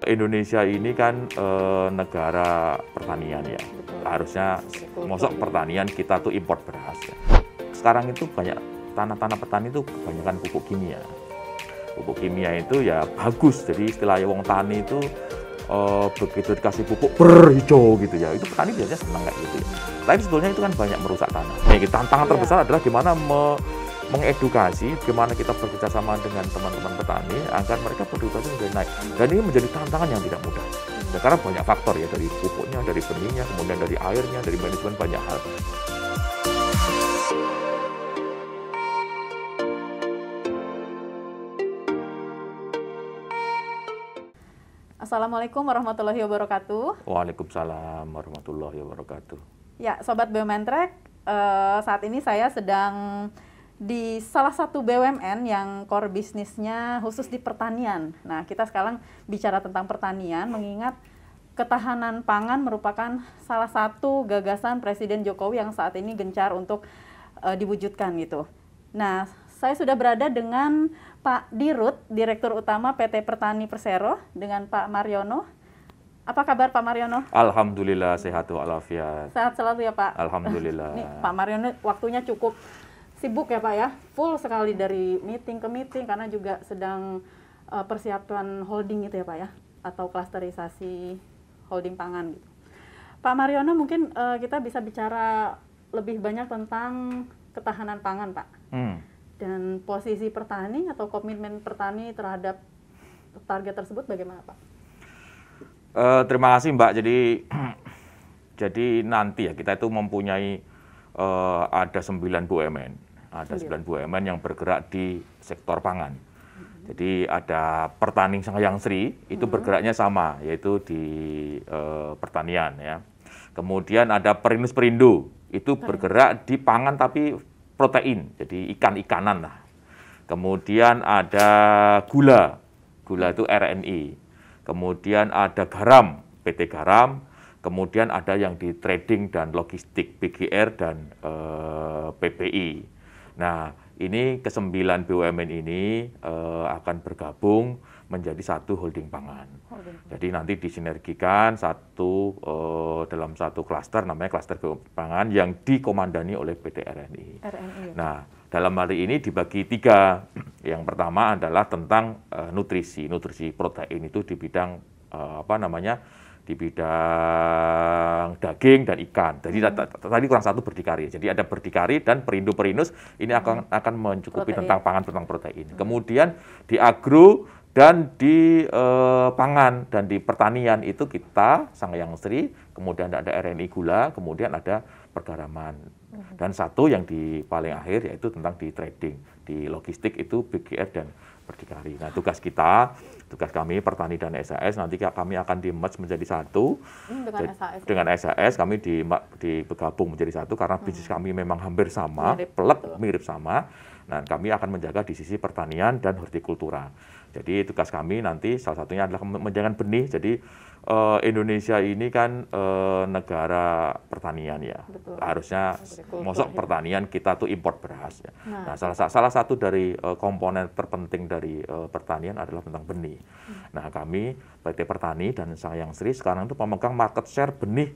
Indonesia ini kan negara pertanian ya. Betul. Harusnya mosok pertanian kita tuh import beras ya. Sekarang itu banyak tanah-tanah petani itu kebanyakan pupuk kimia. Pupuk kimia itu ya bagus, jadi istilahnya wong tani itu begitu dikasih pupuk berhijau gitu ya, itu petani biasanya senang kayak gitu ya. Tapi sebetulnya itu kan banyak merusak tanah. Nah, tantangan terbesar adalah gimana mengedukasi, gimana kita bekerja sama dengan teman-teman petani agar mereka produktivitas menjadi naik. Dan ini menjadi tantangan yang tidak mudah. Ya, karena banyak faktor ya, dari pupuknya, dari benihnya, kemudian dari airnya, dari manajemen, banyak hal. Assalamualaikum warahmatullahi wabarakatuh. Waalaikumsalam warahmatullahi wabarakatuh. Ya, Sobat BUMN Track, saat ini saya sedang di salah satu BUMN yang core bisnisnya khusus di pertanian. Nah, kita sekarang bicara tentang pertanian, mengingat ketahanan pangan merupakan salah satu gagasan Presiden Jokowi yang saat ini gencar untuk diwujudkan gitu. Nah, saya sudah berada dengan Pak Dirut, Direktur Utama PT Pertani Persero, dengan Pak Mariono. Apa kabar Pak Mariono? Alhamdulillah sehat walafiat. Sehat selalu ya Pak. Alhamdulillah. Nih, Pak Mariono waktunya cukup sibuk ya Pak ya, full sekali dari meeting ke meeting karena juga sedang persiapan holding itu ya Pak ya, atau klasterisasi holding pangan gitu. Pak Mariono, mungkin kita bisa bicara lebih banyak tentang ketahanan pangan Pak. Dan posisi petani atau komitmen petani terhadap target tersebut bagaimana Pak? Terima kasih Mbak. Jadi nanti ya kita itu mempunyai ada 9 BUMN. Ada 9 BUMN yang bergerak di sektor pangan. Jadi ada Pertani Sangyang Sri, itu bergeraknya sama, yaitu di pertanian ya. Kemudian ada Perinus Perindo, itu bergerak di pangan tapi protein, jadi ikan-ikanan lah. Kemudian ada gula itu RNI. Kemudian ada garam, PT Garam. Kemudian ada yang di trading dan logistik, BGR dan PPI. Nah, ini ke-9 BUMN ini akan bergabung menjadi satu holding pangan. Jadi nanti disinergikan dalam satu klaster, namanya klaster pangan yang dikomandani oleh PT RNI. Nah, dalam hari ini dibagi 3. Yang pertama adalah tentang nutrisi protein itu di bidang di bidang daging dan ikan. Jadi tadi kurang satu berdikari. Jadi ada berdikari dan Perinus ini akan mencukupi tentang pangan, tentang protein. Kemudian di agro dan di pangan dan di pertanian itu kita Sangyang Sri, kemudian ada RNI Gula, kemudian ada pergaraman. Dan satu yang di paling akhir yaitu tentang di trading, di logistik itu BGR dan berdikari. Nah, tugas kami Pertani dan SAS nanti kami akan di-merge menjadi satu. Dengan SAS kami digabung menjadi satu karena bisnis kami memang hampir sama, mirip sama. Nah, kami akan menjaga di sisi pertanian dan hortikultura. Jadi tugas kami nanti salah satunya adalah menjaga benih. Jadi Indonesia ini kan negara pertanian ya. Betul. Harusnya mosok pertanian kita tuh import beras ya. Nah, salah satu dari komponen terpenting dari pertanian adalah tentang benih. Nah, kami PT Pertani dan Sangyang Sri sekarang itu pemegang market share benih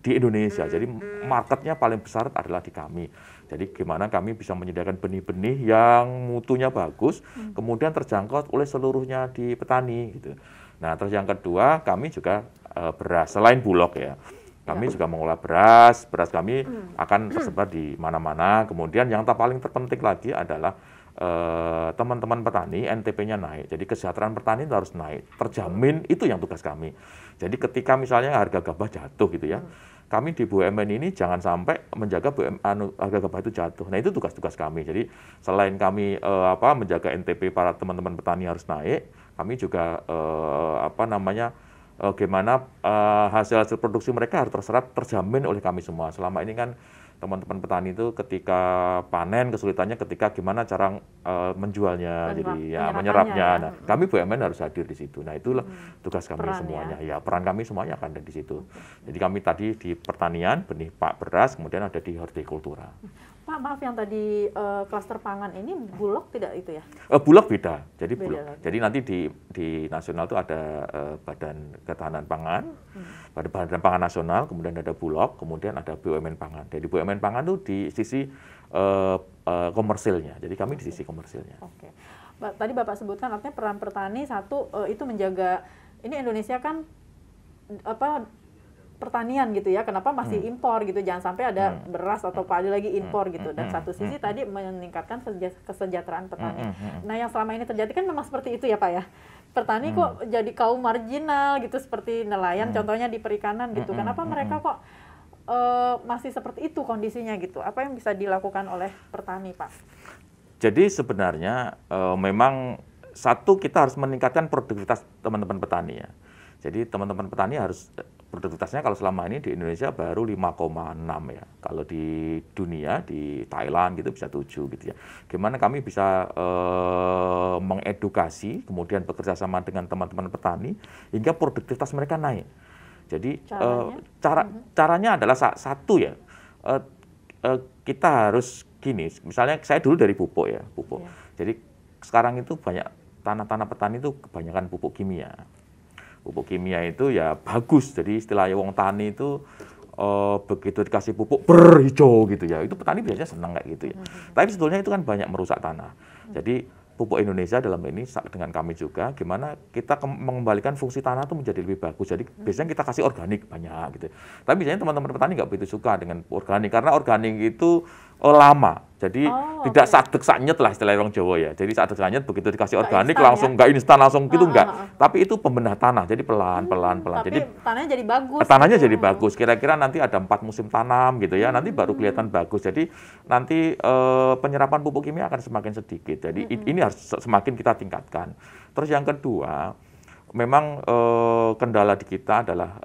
di Indonesia. Jadi marketnya paling besar adalah di kami. Jadi gimana kami bisa menyediakan benih-benih yang mutunya bagus, kemudian terjangkau oleh seluruhnya di petani gitu. Nah, terus yang kedua kami juga beras, selain Bulog ya. Kami juga mengolah beras kami akan tersebar di mana-mana. Kemudian yang paling terpenting lagi adalah teman-teman petani NTP-nya naik. Jadi kesejahteraan petani itu harus naik. Terjamin, itu yang tugas kami. Jadi ketika misalnya harga gabah jatuh gitu ya, kami di BUMN ini jangan sampai menjaga harga gabah itu jatuh. Nah, itu tugas-tugas kami. Jadi selain kami menjaga NTP para teman-teman petani harus naik, kami juga gimana hasil produksi mereka harus terjamin oleh kami semua. Selama ini kan teman-teman petani itu ketika panen kesulitannya ketika gimana cara menjualnya, jadi ya menyerapnya. Nah, kami BUMN harus hadir di situ. Nah, itulah tugas kami semuanya. Ya, peran kami semuanya akan ada di situ. Jadi kami tadi di pertanian, benih beras, kemudian ada di hortikultura. Pak, maaf yang tadi klaster pangan ini Bulog tidak itu ya? Bulog beda. Jadi Beda Bulog. lagi. Jadi nanti di nasional itu ada Badan Ketahanan Pangan, Badan Pangan Nasional, kemudian ada Bulog, kemudian ada BUMN Pangan. Jadi BUMN Pangan itu di sisi komersilnya. Jadi kami di sisi komersilnya. Oke. Tadi Bapak sebutkan artinya peran petani satu itu menjaga, ini Indonesia kan pertanian gitu ya, kenapa masih impor gitu, jangan sampai ada beras atau padi lagi impor gitu. Dan satu sisi tadi meningkatkan kesejahteraan petani. Nah yang selama ini terjadi kan memang seperti itu ya Pak ya, petani kok jadi kaum marginal gitu, seperti nelayan contohnya di perikanan gitu. Kenapa mereka kok masih seperti itu kondisinya gitu? Apa yang bisa dilakukan oleh petani Pak? Jadi sebenarnya memang satu, kita harus meningkatkan produktivitas teman-teman petani ya. Jadi teman-teman petani harus produktivitasnya kalau selama ini di Indonesia baru 5,6 ya. Kalau di dunia, di Thailand gitu bisa 7 gitu ya. Gimana kami bisa mengedukasi, kemudian bekerja sama dengan teman-teman petani hingga produktivitas mereka naik. Jadi caranya adalah satu ya, kita harus gini, misalnya saya dulu dari pupuk ya, pupuk. Jadi sekarang itu banyak tanah-tanah petani itu kebanyakan pupuk kimia. Pupuk kimia itu ya bagus, jadi istilahnya wong tani itu begitu dikasih pupuk berhijau gitu ya, itu petani biasanya senang kayak gitu ya. Tapi sebetulnya itu kan banyak merusak tanah. Jadi pupuk Indonesia dalam ini dengan kami juga, gimana kita mengembalikan fungsi tanah itu menjadi lebih bagus. Jadi biasanya kita kasih organik banyak gitu. Tapi biasanya teman-teman petani nggak begitu suka dengan organik, karena organik itu lama. Jadi tidak sadek sanyet lah istilah orang Jawa ya. Jadi sadek sanyet begitu dikasih organik langsung nggak instan langsung gitu nggak. Tapi itu pembenah tanah, jadi pelan. Tapi Jadi tanahnya jadi bagus. Tanahnya jadi bagus. Kira-kira nanti ada 4 musim tanam gitu ya. Nanti baru kelihatan bagus. Jadi nanti penyerapan pupuk kimia akan semakin sedikit. Jadi ini harus semakin kita tingkatkan. Terus yang kedua, memang kendala di kita adalah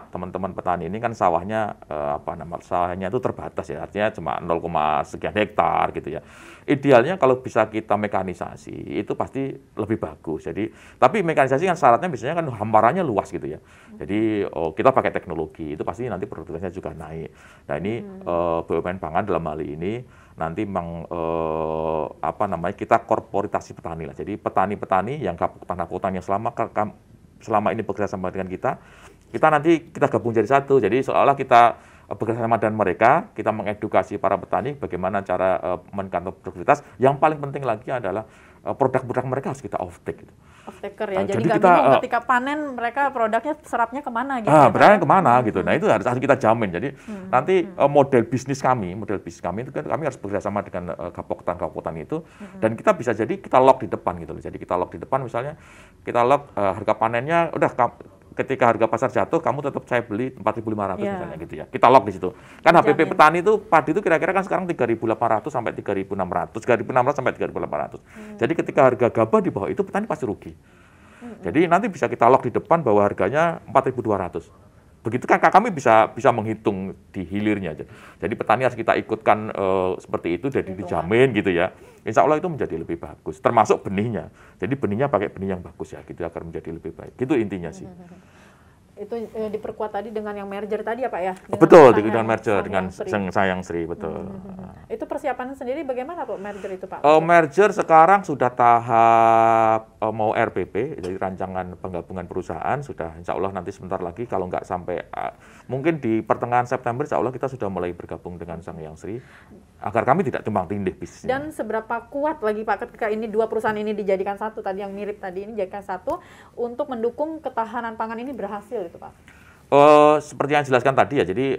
teman-teman petani ini kan sawahnya sawahnya itu terbatas ya, artinya cuma 0, sekian hektar gitu ya. Idealnya kalau bisa kita mekanisasi itu pasti lebih bagus. Jadi tapi mekanisasi kan syaratnya biasanya kan hamparannya luas gitu ya. Jadi kita pakai teknologi itu pasti nanti produktivitasnya juga naik. Nah ini BUMN Pangan dalam hal ini nanti kita korporitasi petani lah. Jadi petani-petani yang tanah hutan yang selama ini bekerja sama dengan kita nanti kita gabung jadi satu. Jadi seolah kita bekerja sama dengan mereka, kita mengedukasi para petani bagaimana cara meningkatkan produktivitas. Yang paling penting lagi adalah produk-produk mereka harus kita off-take. Gitu. Off-taker ya, jadi nggak bingung ketika panen mereka produknya serapnya kemana gitu. Berangnya kemana gitu. Nah itu harus kita jamin. Jadi nanti model bisnis kami itu kan kami harus bekerja sama dengan kapotan itu, dan kita bisa jadi kita lock di depan gitu. Jadi kita lock di depan, misalnya kita lock harga panennya udah ketika harga pasar jatuh, kamu tetap saya beli 4.500 misalnya gitu ya. Kita lock di situ. Kan HPP petani itu padi itu kira-kira kan sekarang 3.800 sampai 3.600, 3.600 sampai 3.800. Jadi ketika harga gabah di bawah itu petani pasti rugi. Jadi nanti bisa kita lock di depan bahwa harganya 4.200. Begitu kan kami bisa menghitung di hilirnya aja. Jadi petani harus kita ikutkan seperti itu, jadi dijamin gitu ya. Insya Allah itu menjadi lebih bagus, termasuk benihnya. Jadi benihnya pakai benih yang bagus ya, gitu akan menjadi lebih baik. Gitu intinya sih. Itu diperkuat tadi dengan yang merger tadi ya Pak ya? Betul, dengan merger, dengan Sayang Sri, betul. Itu persiapan sendiri bagaimana Pak merger itu Pak? Merger sekarang sudah tahap mau RPP, jadi rancangan penggabungan perusahaan, sudah insya Allah nanti sebentar lagi, kalau nggak sampai, mungkin di pertengahan September insya Allah kita sudah mulai bergabung dengan Sayang Sri, agar kami tidak tumbang tindih bisnisnya. Dan seberapa kuat lagi Pak ketika ini dua perusahaan ini dijadikan satu, tadi yang mirip tadi ini dijadikan satu, untuk mendukung ketahanan pangan ini berhasil itu Pak? Seperti yang dijelaskan tadi ya, jadi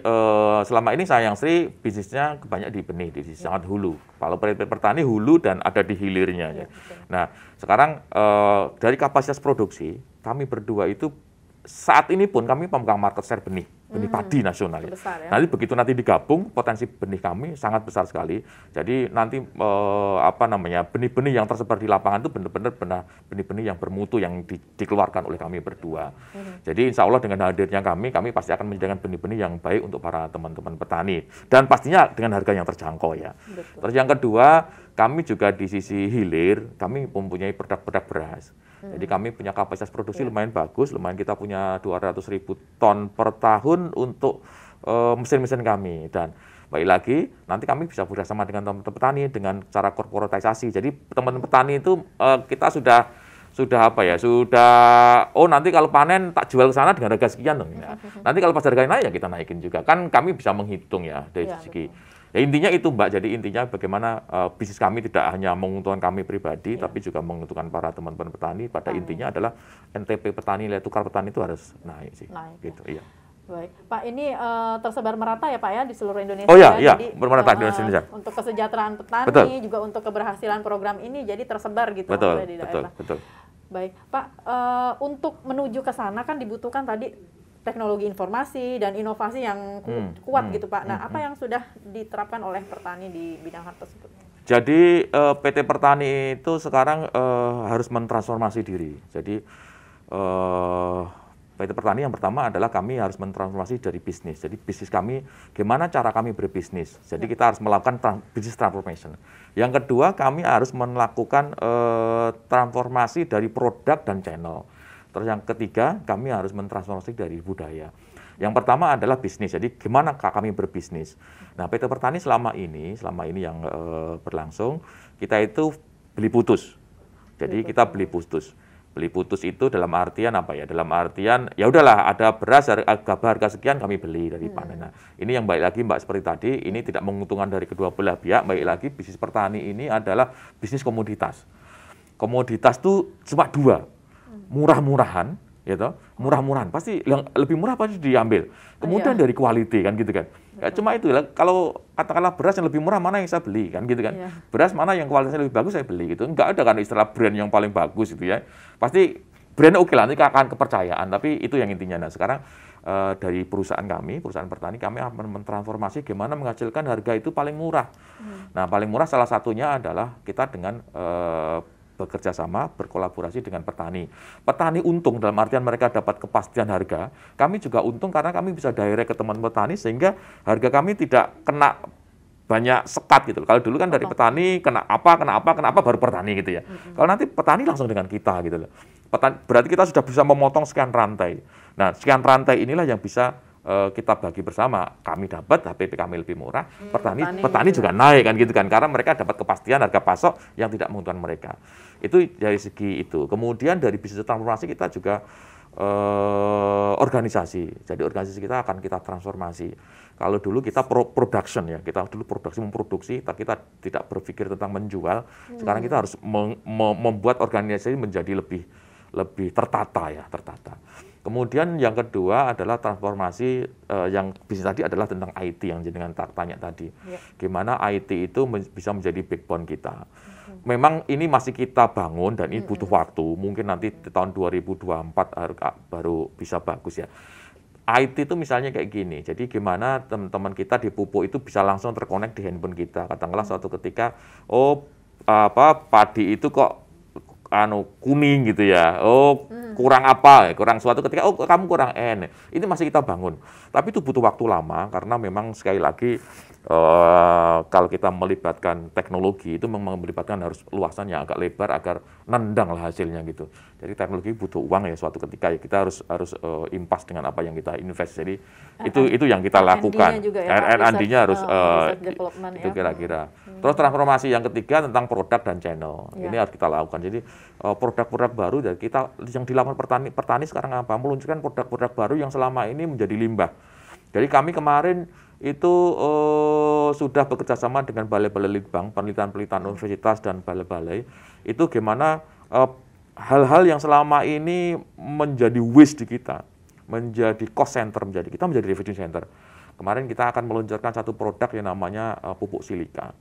selama ini Sayang Sri bisnisnya banyak di benih, di sangat hulu. Kalau petani hulu dan ada di hilirnya. Ya. Nah, sekarang dari kapasitas produksi, kami berdua itu saat ini pun kami pemegang market share benih padi nasional. Ya. Ya. Nanti begitu nanti digabung, potensi benih kami sangat besar sekali. Jadi nanti benih-benih yang tersebar di lapangan itu benar-benar benih-benih yang bermutu yang dikeluarkan oleh kami berdua. Jadi insya Allah dengan hadirnya kami pasti akan menyediakan benih-benih yang baik untuk para teman-teman petani. Dan pastinya dengan harga yang terjangkau ya. Betul. Terus yang kedua, kami juga di sisi hilir, kami mempunyai produk-produk beras. Jadi kami punya kapasitas produksi lumayan bagus, lumayan kita punya 200.000 ton per tahun untuk mesin-mesin kami. Dan Baik lagi, nanti kami bisa bekerjasama dengan teman-teman petani dengan cara korporatisasi. Jadi teman-teman petani itu kita sudah apa ya, oh nanti kalau panen tak jual ke sana dengan harga sekian dong. Ya. Nanti kalau pas harganya naik ya kita naikin juga. Kan kami bisa menghitung ya dari segi. Ya intinya itu Mbak, jadi intinya bagaimana bisnis kami tidak hanya menguntungkan kami pribadi, tapi juga menguntungkan para teman-teman petani. Pada intinya adalah NTP petani, nilai tukar petani itu harus naik sih. Gitu, iya. Baik, Pak, ini tersebar merata ya Pak ya di seluruh Indonesia. Oh iya, jadi, merata di Indonesia. Untuk kesejahteraan petani, betul. juga untuk keberhasilan program ini, jadi tersebar gitu betul, di daerah. Betul. Baik, Pak, untuk menuju ke sana kan dibutuhkan tadi teknologi informasi dan inovasi yang kuat gitu Pak. Nah, apa yang sudah diterapkan oleh petani di bidang hal tersebut? Jadi PT Pertani itu sekarang harus mentransformasi diri. Jadi PT Pertani yang pertama adalah kami harus mentransformasi dari bisnis. Jadi bisnis kami, gimana cara kami berbisnis. Jadi kita harus melakukan business transformation. Yang kedua, kami harus melakukan transformasi dari produk dan channel. Terus yang ketiga, kami harus mentransformasi dari budaya. Yang pertama adalah bisnis. Jadi gimana kami berbisnis. Nah, PT Pertani selama ini yang berlangsung, kita itu beli putus. Jadi kita beli putus. Beli putus itu dalam artian apa ya? Dalam artian ya udahlah ada beras harga sekian kami beli dari panen. Nah, ini yang baik lagi Mbak seperti tadi, ini tidak menguntungkan dari kedua belah pihak. Baik lagi bisnis petani ini adalah bisnis komoditas. Komoditas itu cuma dua, murah-murahan, gitu. Murah-murahan pasti yang lebih murah pasti diambil. Kemudian dari quality kan gitu kan. Ya, cuma itu kalau katakanlah beras yang lebih murah mana yang saya beli kan gitu kan. Beras mana yang kualitasnya lebih bagus saya beli gitu. Enggak ada kan istilah brand yang paling bagus gitu ya. Pasti brand oke lah, nanti akan kepercayaan, tapi itu yang intinya. Nah, sekarang dari perusahaan kami, perusahaan Pertani, kami akan mentransformasi gimana menghasilkan harga itu paling murah. Nah, paling murah salah satunya adalah kita dengan bekerja sama, berkolaborasi dengan petani. Petani untung dalam artian mereka dapat kepastian harga. Kami juga untung karena kami bisa direct ke teman petani sehingga harga kami tidak kena banyak sekat gitu. Kalau dulu kan dari petani kena apa baru petani gitu ya. Kalau nanti petani langsung dengan kita gitu loh. Berarti kita sudah bisa memotong sekian rantai. Nah, sekian rantai inilah yang bisa kita bagi bersama. Kami dapat HPP kami lebih murah, petani juga naik kan gitu kan, karena mereka dapat kepastian harga pasok yang tidak menguntungkan mereka. Itu dari segi itu. Kemudian dari bisnis transformasi kita juga organisasi. Jadi organisasi kita akan kita transformasi. Kalau dulu kita production ya, kita dulu memproduksi, tapi kita tidak berpikir tentang menjual. Sekarang kita harus membuat organisasi menjadi lebih tertata ya, tertata. Kemudian yang kedua adalah transformasi yang bisnis tadi adalah tentang IT yang jenengan tanya tadi. Gimana IT itu bisa menjadi backbone kita. Memang ini masih kita bangun dan ini butuh waktu. Mungkin nanti di tahun 2024 baru bisa bagus ya. IT itu misalnya kayak gini. Jadi gimana teman-teman kita di pupuk itu bisa langsung terkonek di handphone kita. Katakanlah suatu ketika, padi itu kok kuning gitu ya, kurang apa, kurang suatu ketika, kamu kurang N, ini masih kita bangun. Tapi itu butuh waktu lama, karena memang sekali lagi, kalau kita melibatkan teknologi, itu memang melibatkan harus luasan yang agak lebar, agar nendang lah hasilnya gitu. Jadi teknologi butuh uang ya, suatu ketika ya kita harus impas dengan apa yang kita invest. Jadi itu yang kita lakukan. R&D-nya harus itu kira-kira. Terus transformasi yang ketiga tentang produk dan channel. Ini harus kita lakukan. Jadi produk-produk baru dari kita yang dilakukan petani sekarang apa? Meluncurkan produk-produk baru yang selama ini menjadi limbah. Jadi kami kemarin itu sudah bekerja sama dengan balai-balai litbang, penelitian-penelitian universitas dan balai-balai. Itu gimana hal-hal yang selama ini menjadi waste di kita, menjadi cost center, kita menjadi revenue center. Kemarin kita akan meluncurkan satu produk yang namanya pupuk silika.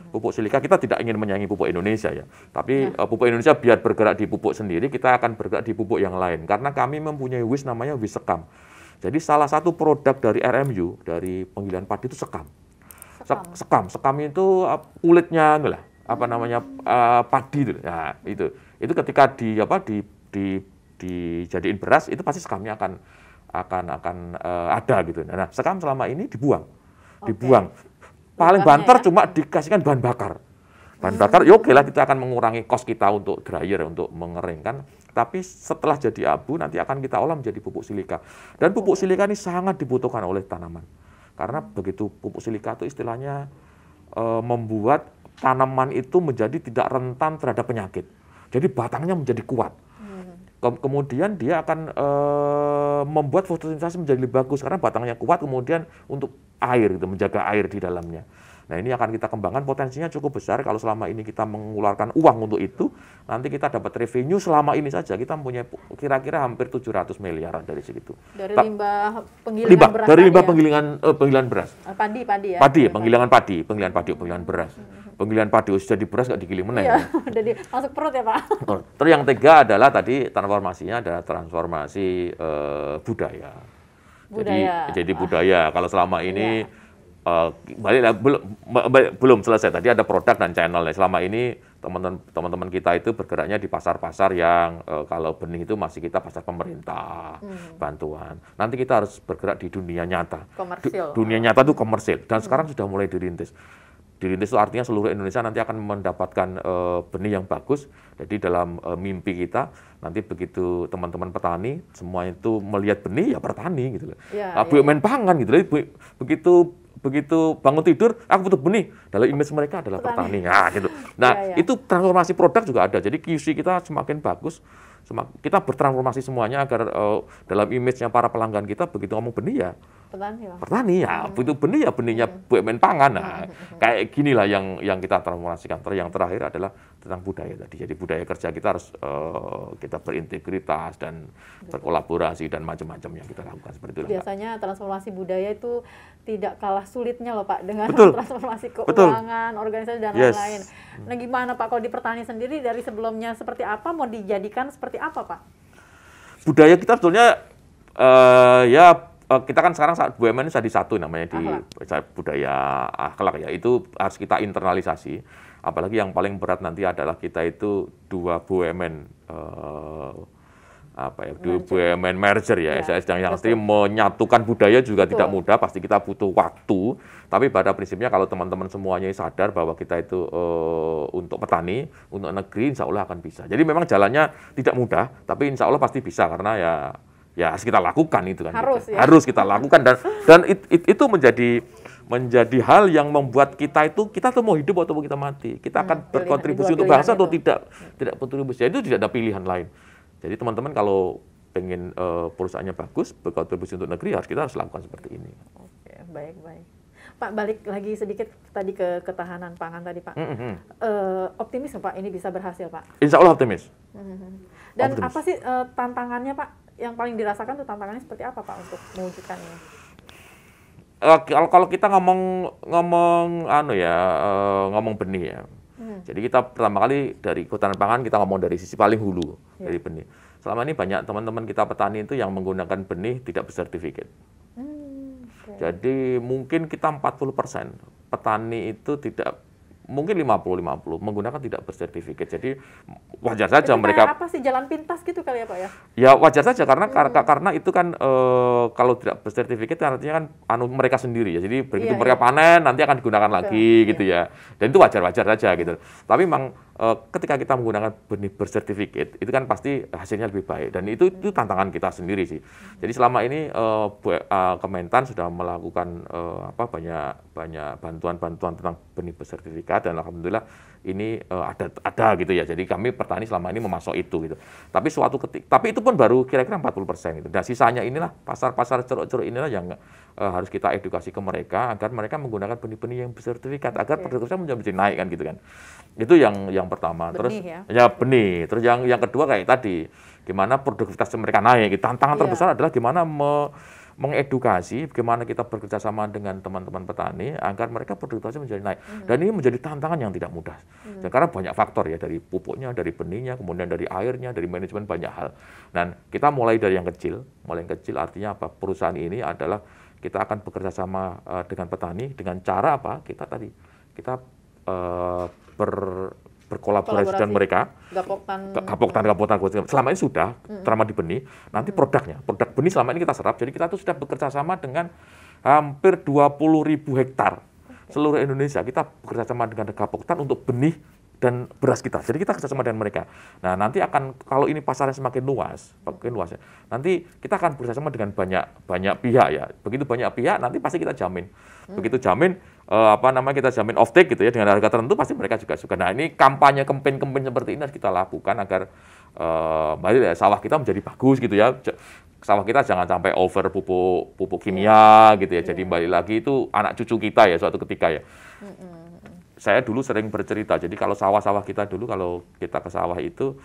Pupuk silika kita tidak ingin menyaingi pupuk Indonesia ya, tapi pupuk Indonesia biar bergerak di pupuk sendiri, kita akan bergerak di pupuk yang lain. Karena kami mempunyai waste namanya waste sekam. Jadi salah satu produk dari RMU, dari penggilingan padi itu sekam. Sekam itu kulitnya lah, padi itu. Nah, itu ketika dijadiin beras itu pasti sekamnya akan ada gitu. Nah, sekam selama ini dibuang. Paling banter cuma dikasihkan bahan bakar. Bahan bakar, ya oke lah kita akan mengurangi cost kita untuk dryer, untuk mengeringkan. Tapi setelah jadi abu nanti akan kita olah menjadi pupuk silika. Dan pupuk silika ini sangat dibutuhkan oleh tanaman. Karena begitu pupuk silika itu istilahnya membuat tanaman itu menjadi tidak rentan terhadap penyakit. Jadi batangnya menjadi kuat. Kemudian dia akan membuat fotosintesis menjadi lebih bagus karena batangnya kuat, kemudian untuk air, gitu, menjaga air di dalamnya. Nah, ini akan kita kembangkan, potensinya cukup besar kalau selama ini kita mengeluarkan uang untuk itu, nanti kita dapat revenue selama ini saja kita mempunyai kira-kira hampir 700 miliaran dari situ. Dari limbah penggilingan beras. Dari limbah penggilingan beras. Padi ya. Penggilingan beras. Penggilingan padi sudah di beras nggak digiling meneh. Iya, jadi masuk perut ya, Pak. Terus yang ketiga adalah tadi transformasinya adalah transformasi budaya. Jadi budaya. Kalau selama ini belum selesai. Tadi ada produk dan channel. Selama ini teman-teman kita itu bergeraknya di pasar-pasar yang kalau benih itu masih kita pasar pemerintah, bantuan. Nanti kita harus bergerak di dunia nyata. Komersil. Dunia nyata itu komersil. Dan sekarang sudah mulai dirintis. Dirintis itu artinya seluruh Indonesia nanti akan mendapatkan benih yang bagus. Jadi dalam mimpi kita nanti begitu teman-teman petani semua itu melihat benih ya bertani gitu loh. BUMN pangan gitu loh. Begitu bangun tidur, aku butuh benih. Dalam image mereka adalah petani. Nah, gitu. Nah, itu transformasi produk juga ada. Jadi QC kita semakin bagus. Kita bertransformasi semuanya agar dalam image-nya para pelanggan kita begitu ngomong benih ya petani ya, begitu benih ya benihnya BUMN pangan. Nah, kayak ginilah yang kita transformasikan. Yang terakhir adalah tentang budaya tadi. Jadi budaya kerja kita harus kita berintegritas dan berkolaborasi dan macam-macam yang kita lakukan seperti itu. Biasanya transformasi budaya itu tidak kalah sulitnya loh Pak dengan transformasi keuangan, organisasi dan lain-lain. Nah, gimana Pak kalau di pertanian sendiri dari sebelumnya seperti apa, mau dijadikan seperti apa Pak? Budaya kita sebetulnya kita kan sekarang BUMN jadi satu namanya di budaya akhlak ya, itu harus kita internalisasi. Apalagi yang paling berat nanti adalah kita itu dua BUMN BUMN merger ya, saya sedang yang menyatukan budaya juga tidak mudah, pasti kita butuh waktu. Tapi pada prinsipnya kalau teman-teman semuanya sadar bahwa kita itu untuk petani, untuk negeri, insya Allah akan bisa. Jadi memang jalannya tidak mudah, tapi insya Allah pasti bisa karena ya harus kita lakukan itu kan. Harus kita lakukan dan itu menjadi hal yang membuat kita tuh mau hidup atau mau kita mati. Kita akan berkontribusi untuk bangsa atau tidak berkontribusi. Itu tidak ada pilihan lain. Jadi teman-teman kalau pengen perusahaannya bagus, berkontribusi untuk negeri, kita harus lakukan seperti ini. Oke, baik. Pak, balik lagi sedikit tadi ke ketahanan pangan tadi Pak. Optimis Pak ini bisa berhasil Pak? Insya Allah optimis. Dan optimis. Apa sih tantangannya Pak? Yang paling dirasakan tuh tantangannya seperti apa Pak untuk mewujudkan ini? Kalau kita ngomong benih ya. Jadi kita pertama kali dari ketahanan pangan kita ngomong dari sisi paling hulu dari benih. Selama ini banyak teman-teman kita petani itu yang menggunakan benih tidak bersertifikat. Jadi mungkin kita 40% petani itu tidak, mungkin 50-50 menggunakan tidak bersertifikat. Jadi wajar saja mereka. Apa sih jalan pintas gitu kali ya Pak ya? Ya wajar saja karena itu kan kalau tidak bersertifikat artinya kan mereka sendiri ya. Jadi begitu mereka panen nanti akan digunakan lagi gitu ya. Dan itu wajar-wajar saja gitu. Tapi memang ketika kita menggunakan benih bersertifikat itu kan pasti hasilnya lebih baik dan itu tantangan kita sendiri sih. Jadi selama ini Kementan sudah melakukan banyak bantuan-bantuan tentang benih bersertifikat dan alhamdulillah ini ada gitu ya. Jadi kami petani selama ini memasok itu gitu. Tapi itu pun baru kira-kira 40% gitu. Dan sisanya inilah pasar-pasar ceruk-ceruk inilah yang harus kita edukasi ke mereka agar mereka menggunakan benih-benih yang bersertifikat agar produktivitasnya menjadi naik kan gitu kan. Itu yang pertama. Benih, terus benih. Terus yang kedua kayak tadi, gimana produktivitas mereka naik. Tantangan terbesar adalah gimana mengedukasi, bagaimana kita bekerja sama dengan teman-teman petani agar mereka produktivitasnya menjadi naik. Dan ini menjadi tantangan yang tidak mudah. Karena banyak faktor ya, dari pupuknya, dari benihnya, kemudian dari airnya, dari manajemen banyak hal. Dan kita mulai dari yang kecil. Mulai yang kecil artinya apa? Perusahaan ini adalah kita akan bekerja sama dengan petani dengan cara apa? Kita berkolaborasi dengan mereka. Gapoktan. Selama ini sudah terama di benih. Nanti produk benih selama ini kita serap. Jadi kita tuh sudah bekerja sama dengan hampir 20.000 hektar seluruh Indonesia. Kita bekerja sama dengan Gapoktan untuk benih dan beras kita. Jadi kita kerjasama dengan mereka. Nah, nanti akan kalau ini pasarnya semakin luas ya, nanti kita akan bekerjasama dengan banyak pihak ya. Begitu banyak pihak, nanti pasti kita jamin. Begitu jamin kita jamin offtake gitu ya dengan harga tertentu, pasti mereka juga suka. Nah, ini kampanye seperti ini harus kita lakukan agar sawah kita menjadi bagus gitu ya. Sawah kita jangan sampai over pupuk kimia gitu ya. Jadi kembali lagi itu anak cucu kita ya suatu ketika ya. Saya dulu sering bercerita, jadi kalau sawah-sawah kita dulu, kalau kita ke sawah itu,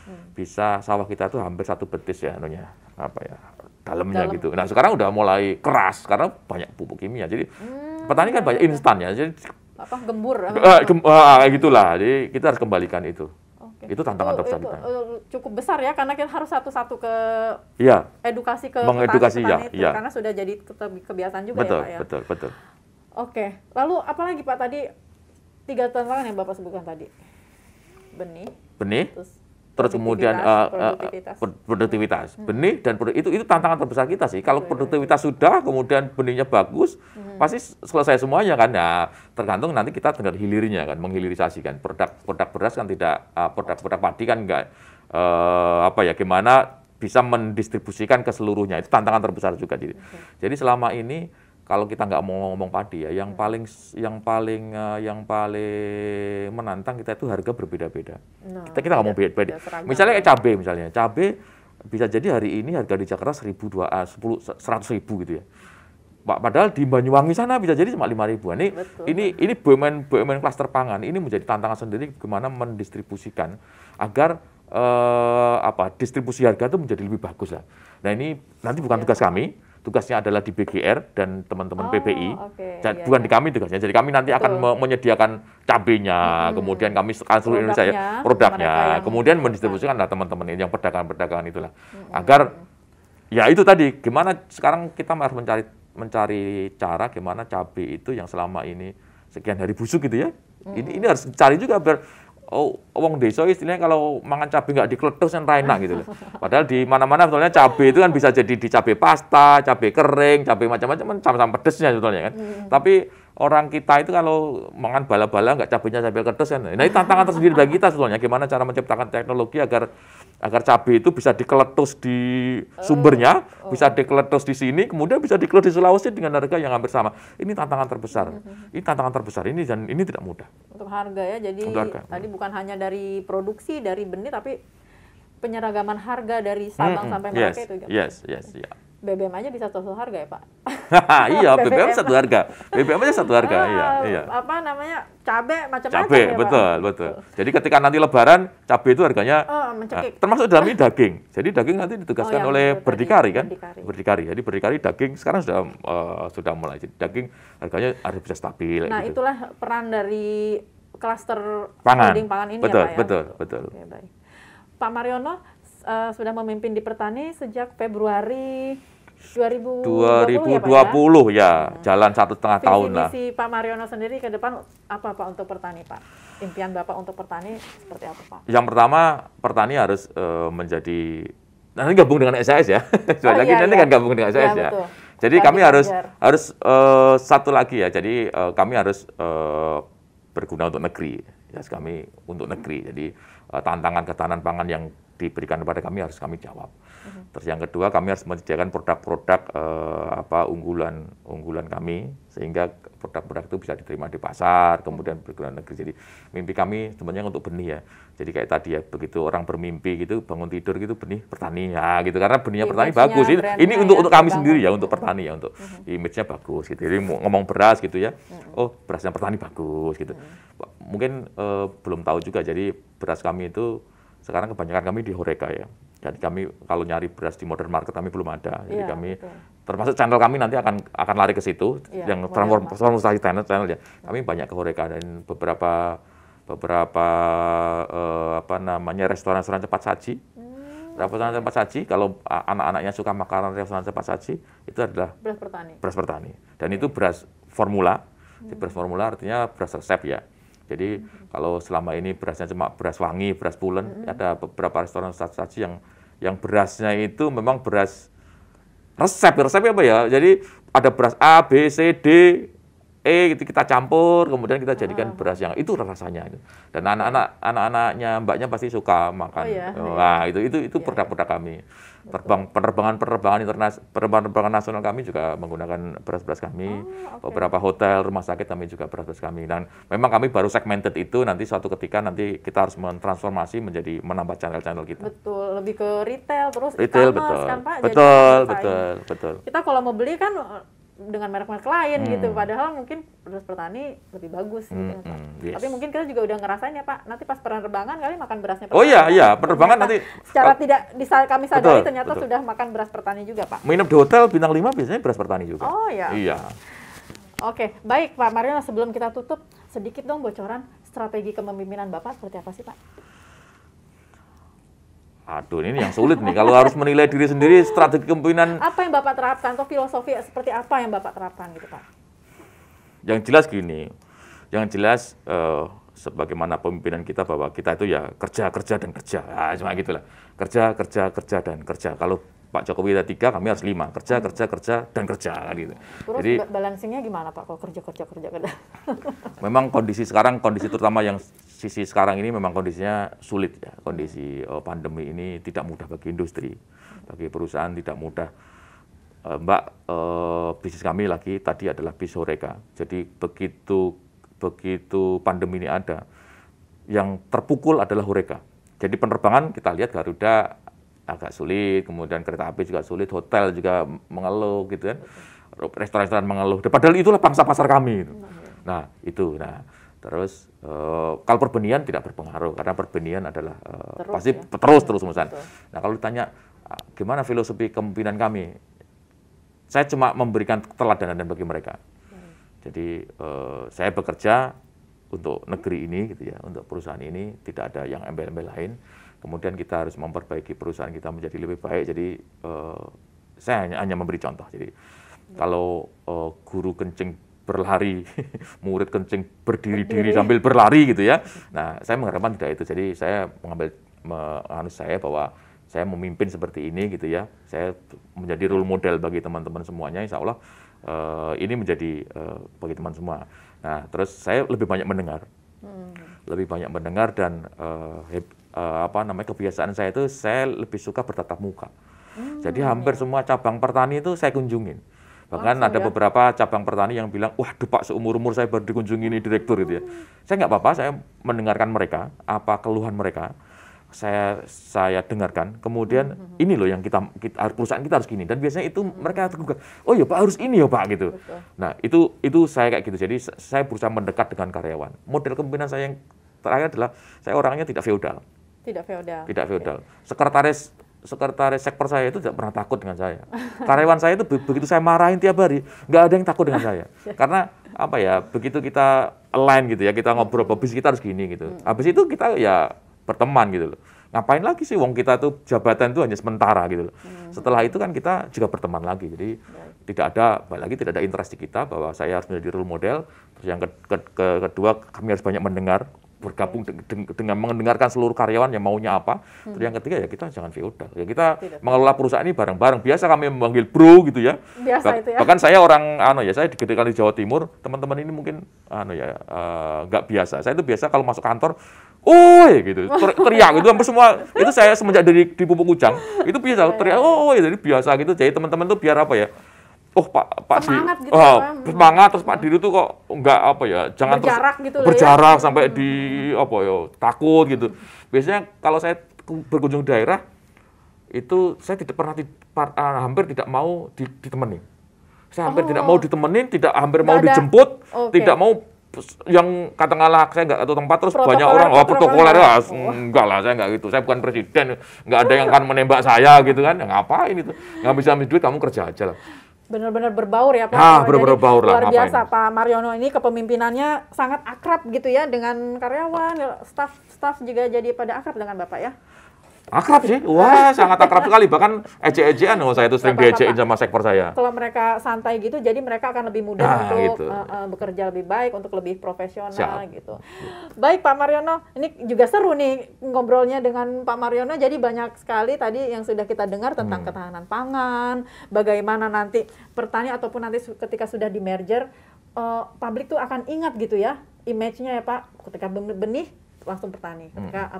sawah kita tuh hampir 1 betis ya, dalamnya gitu. Nah sekarang udah mulai keras, karena banyak pupuk kimia, jadi petani kan banyak instan ya, jadi gembur? Gitulah, jadi kita harus kembalikan itu. Itu tantangan terbesar kita. Cukup besar ya, karena kita harus satu-satu ke edukasi ke petani itu, karena sudah jadi kebiasaan juga betul, ya Pak ya? Betul. Oke, lalu apa lagi Pak tadi? 3 tantangan yang Bapak sebutkan tadi. Benih, terus kemudian produktivitas. Benih dan itu tantangan terbesar kita sih. Kalau produktivitas sudah, kemudian benihnya bagus, pasti selesai semuanya kan. Nah, tergantung nanti kita tinggal hilirnya kan, menghilirisasi kan. Produk beras kan tidak, produk padi kan enggak gimana bisa mendistribusikan ke seluruhnya. Itu tantangan terbesar juga. Jadi selama ini kalau kita nggak mau ngomong padi ya, yang paling menantang kita itu harga berbeda-beda. Kita nggak mau beda. Misalnya cabai bisa jadi hari ini harga di Jakarta 100.000 gitu ya. Padahal di Banyuwangi sana bisa jadi cuma 5.000. Ini BUMN klaster pangan ini menjadi tantangan sendiri bagaimana mendistribusikan agar distribusi harga itu menjadi lebih bagus lah. Nah ini nanti bukan tugas kami. Tugasnya adalah di BGR dan teman-teman PPI. Bukan di kami tugasnya. Jadi kami nanti akan menyediakan cabenya, kemudian kami seluruh Indonesia ya, produknya, kemudian mendistribusikan teman-teman ini yang perdagangan itulah. Agar ya itu tadi, gimana sekarang kita harus mencari cara gimana cabai itu yang selama ini sekian hari busuk gitu ya. Ini harus dicari juga biar wong desa istilahnya kalau mangan cabai nggak dikletus kan enak gitu loh. Padahal di mana-mana sebetulnya cabai itu kan bisa jadi di cabai pasta, cabai kering, cabai macam-macam sama-sama pedesnya sebetulnya kan. Tapi orang kita itu kalau mangan bala-bala nggak cabainya cabai ketus kan. Nah, ini tantangan tersendiri bagi kita sebetulnya gimana cara menciptakan teknologi agar cabai itu bisa dikeletus di sumbernya, bisa dikeletus di sini, kemudian bisa dikeletus di Sulawesi dengan harga yang hampir sama. Ini tantangan terbesar. Ini tantangan terbesar ini dan ini tidak mudah. Untuk harga ya. Jadi tadi bukan hanya dari produksi, dari benih, tapi penyeragaman harga dari Sabang sampai Merauke itu juga. Yes. BBM aja bisa satu harga ya Pak? Iya, BBM satu harga. BBM aja satu harga, iya. Apa namanya, cabai macam-macam ya Pak? Betul. Jadi ketika nanti Lebaran, cabai itu harganya termasuk dalam ini daging. Jadi daging nanti ditugaskan oleh Berdikari kan? Berdikari. Jadi Berdikari daging sekarang sudah mulai. Jadi daging harganya harus bisa stabil. Nah gitu. Itulah peran dari klaster holding pangan ini betul, ya Pak ya? Betul. Oke, baik. Pak Mariono sudah memimpin di Pertani sejak Februari 2020 ya, jalan 1,5 tahun lah. Visi Pak Mariono sendiri ke depan apa Pak untuk Pertani Pak? Impian Bapak untuk Pertani seperti apa Pak? Yang pertama, Pertani harus menjadi, nanti gabung dengan SAS ya. Nanti kan gabung dengan SAS ya. Betul. Jadi kami harus satu lagi ya. Jadi kami harus berguna untuk negeri. Ya, kami untuk negeri. Jadi tantangan ketahanan pangan yang diberikan kepada kami harus kami jawab. Terus yang kedua, kami harus menyediakan produk-produk unggulan kami sehingga produk-produk itu bisa diterima di pasar, kemudian berguna negeri. Jadi mimpi kami sebenarnya untuk benih ya. Jadi kayak tadi ya, begitu orang bermimpi gitu, bangun tidur gitu, benih Pertani ya gitu. Karena benihnya Pertani bagus. Ini untuk kami sendiri ya, untuk Pertani ya, untuk image-nya bagus gitu. Jadi ngomong beras gitu ya. Oh, berasnya Pertani bagus gitu. Mungkin belum tahu juga. Jadi beras kami itu sekarang kebanyakan kami di Horeca ya. Jadi kami kalau nyari beras di modern market kami belum ada. Jadi kami termasuk channel kami nanti akan lari ke situ yang transformasi channel ya. Kami banyak ke Horeca dan beberapa restoran cepat saji. Restoran cepat saji kalau anak-anaknya suka makanan restoran cepat saji itu adalah beras Pertani. Dan itu beras formula. Beras formula artinya beras resep ya. Jadi kalau selama ini berasnya cuma beras wangi, beras pulen, ada beberapa restoran saji yang berasnya itu memang beras resep. Resepnya apa ya? Jadi ada beras A, B, C, D, gitu kita campur, kemudian kita jadikan beras yang itu rasanya. Dan anak-anaknya mbaknya pasti suka makan. Wah, itu produk-produk kami. Penerbangan nasional kami juga menggunakan beras-beras kami. Beberapa hotel, rumah sakit kami juga beras-beras kami. Dan memang kami baru segmented itu, nanti suatu ketika nanti kita harus mentransformasi menjadi menambah channel-channel kita. Betul, lebih ke retail terus retail, e-commerce kan Pak? Betul. Kita kalau mau beli kan dengan merek-merek lain gitu, padahal mungkin beras Pertani lebih bagus gitu Pak. Yes. Tapi mungkin kita juga udah ngerasain ya Pak, nanti pas penerbangan kali makan berasnya Pertani. Oh iya, penerbangan nanti secara tidak kami sadari ternyata sudah makan beras Pertani juga Pak. Nginep di hotel bintang 5 biasanya beras Pertani juga. Oh iya. Iya. Oke, baik Pak Mariono, sebelum kita tutup sedikit dong bocoran strategi kepemimpinan Bapak seperti apa sih Pak? Aduh, ini yang sulit nih. Kalau harus menilai diri sendiri, strategi kepemimpinan. Apa yang Bapak terapkan atau filosofi seperti apa yang Bapak terapkan gitu Pak? Yang jelas gini, yang jelas sebagaimana pemimpinan kita bahwa kita itu ya kerja dan kerja. Nah, cuma gitulah. Kerja dan kerja. Kalau Pak Jokowi ada 3, kami harus 5. Kerja dan kerja gitu. Terus jadi balancingnya gimana Pak kalau kerja? Memang kondisi terutama yang sisi sekarang ini memang kondisinya sulit ya. Kondisi pandemi ini tidak mudah bagi industri, bagi perusahaan tidak mudah. Mbak, bisnis kami lagi tadi adalah bis Horeca. Jadi begitu pandemi ini ada, yang terpukul adalah Horeca. Jadi penerbangan kita lihat Garuda agak sulit, kemudian kereta api juga sulit, hotel juga mengeluh gitu kan, restoran mengeluh. Padahal itulah pangsa pasar kami. Nah itu, terus kalau perbenihan tidak berpengaruh karena perbenihan adalah pasti terus-terusan. Nah kalau ditanya gimana filosofi kepemimpinan kami, saya cuma memberikan keteladanan bagi mereka. Jadi saya bekerja untuk negeri ini gitu ya, untuk perusahaan ini tidak ada yang embel-embel lain. Kemudian kita harus memperbaiki perusahaan kita menjadi lebih baik. Jadi saya hanya memberi contoh. Jadi kalau guru kencing berlari, murid kencing berdiri sambil berlari gitu ya. Nah, saya mengharapkan tidak itu. Jadi saya mengambil saya bahwa saya memimpin seperti ini gitu ya. Saya menjadi role model bagi teman-teman semuanya. Insya Allah ini menjadi bagi teman semua. Nah, terus saya lebih banyak mendengar. Dan kebiasaan saya itu saya lebih suka bertatap muka. Jadi hampir semua cabang Pertani itu saya kunjungin. Bahkan ada beberapa cabang Pertani yang bilang, waduh Pak, seumur-umur saya baru dikunjungi ini direktur gitu ya. Saya nggak apa-apa, saya mendengarkan mereka, apa keluhan mereka, saya dengarkan. Kemudian ini loh yang perusahaan kita harus gini. Dan biasanya itu mereka tergugah, oh ya Pak harus ini ya Pak gitu. Betul. Nah itu saya kayak gitu. Jadi saya berusaha mendekat dengan karyawan. Model kepemimpinan saya yang terakhir adalah saya orangnya tidak feodal. Tidak feodal. Sekretaris sektor saya itu tidak pernah takut dengan saya. Karyawan saya itu begitu saya marahin tiap hari, nggak ada yang takut dengan saya. Karena apa ya, begitu kita align gitu ya, kita ngobrol, bisnis kita harus gini gitu. Habis itu kita ya berteman gitu loh. Ngapain lagi sih, wong kita tuh jabatan itu hanya sementara gitu loh. Setelah itu kan kita juga berteman lagi. Jadi tidak ada interest di kita bahwa saya harus menjadi role model. Terus yang kedua, kami harus banyak mendengar, bergabung dengan mendengarkan seluruh karyawan yang maunya apa. Terus yang ketiga ya kita jangan feodal. Ya kita mengelola perusahaan ini bareng-bareng. Biasa kami memanggil bro gitu ya. Biasa itu ya. Bahkan saya orang saya digedekan di Jawa Timur, teman-teman ini mungkin nggak biasa. Saya itu biasa kalau masuk kantor, gitu, teriak gitu hampir semua. Itu saya semenjak di Pupuk Ujang, itu biasa teriak, jadi biasa gitu. Jadi teman-teman tuh biar apa ya? Pak semangat Di, gitu semangat, terus Pak Diri tuh kok enggak jangan berjarak terus gitu berjarak sampai di takut gitu. Biasanya kalau saya berkunjung daerah itu saya tidak pernah hampir tidak mau ditemani. Saya hampir tidak mau ditemenin, hampir mau dijemput, tidak mau yang katakanlah saya nggak tahu tempat terus banyak orang protokoler enggak lah, saya nggak gitu, saya bukan presiden, nggak ada yang akan menembak saya gitu kan, ngapain itu, nggak bisa ambil duit, kamu kerja aja lah. Benar-benar berbaur ya Pak. Benar-benar berbaur lah. Luar biasa Pak Mariono ini kepemimpinannya sangat akrab gitu ya dengan karyawan, staff juga jadi pada akrab dengan Bapak ya. Akrab sih, sangat akrab sekali. Bahkan ejek-ejekan, saya itu sering diejekin sama sektor saya. Kalau mereka santai gitu, jadi mereka akan lebih mudah untuk bekerja lebih baik, untuk lebih profesional gitu. Baik Pak Mariono, ini juga seru nih ngobrolnya dengan Pak Mariono. Jadi banyak sekali tadi yang sudah kita dengar tentang ketahanan pangan, bagaimana nanti Pertani ataupun nanti ketika sudah di merger, publik tuh akan ingat gitu ya, image-nya ya Pak, ketika benih langsung petani, ketika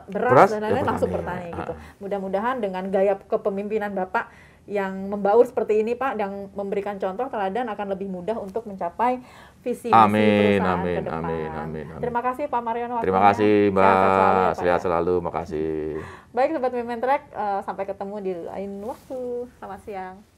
beras dan lain-lain langsung petani gitu. Mudah-mudahan dengan gaya kepemimpinan Bapak yang membaur seperti ini Pak, yang memberikan contoh teladan akan lebih mudah untuk mencapai visi misi perusahaan ke depan. Amin. Terima kasih Pak Mariono. Terima kasih Mbak, Sehat selalu, makasih. Baik Sobat Womentrek, sampai ketemu di lain waktu. Selamat siang.